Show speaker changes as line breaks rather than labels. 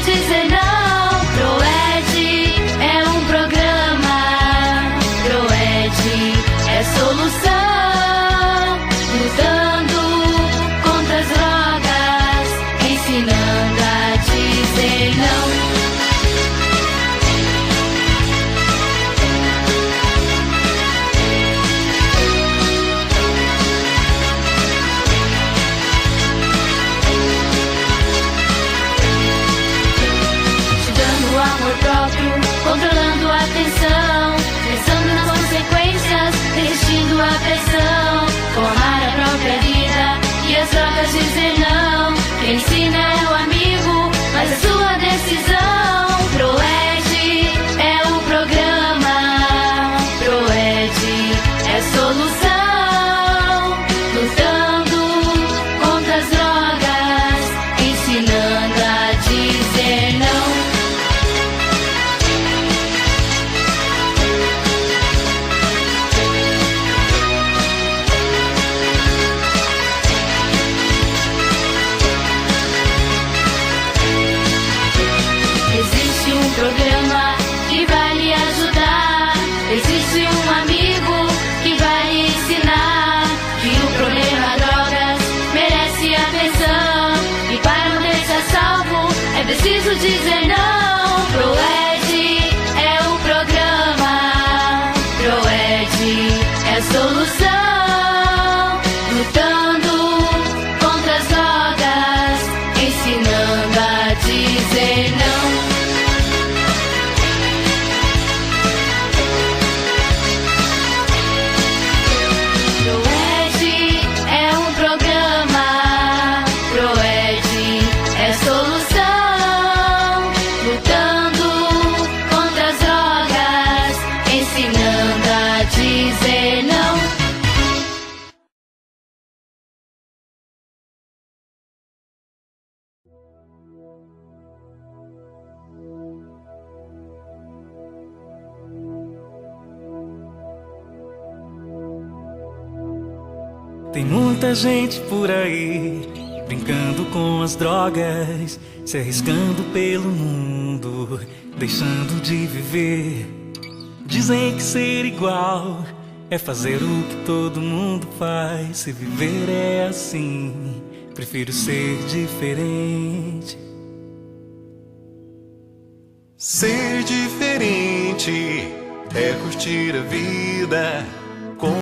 dizer não. Proed é um programa, Proed é solução, lutando contra as drogas, ensinando a dizer não. Amor próprio, controlando a atenção, pensando nas consequências, resistindo à pressão. Com amar a própria vida e as drogas dizer não. Quem ensina é o amigo, mas é sua decisão. Proed é o programa, Proed é solução, lutando contra as drogas, ensinando a dizer não. Programa que vai lhe ajudar. Existe um amigo que vai lhe ensinar que o problema drogas merece atenção. E para manter-se a salvo é preciso dizer não. Proed é o programa, Proed é solução, lutando contra as drogas, ensinando a dizer não. Dizer não.
Tem muita gente por aí brincando com as drogas, se arriscando pelo mundo, deixando de viver. Dizem que ser igual é fazer o que todo mundo faz. Se viver é assim, prefiro ser diferente.
Ser diferente é curtir a vida.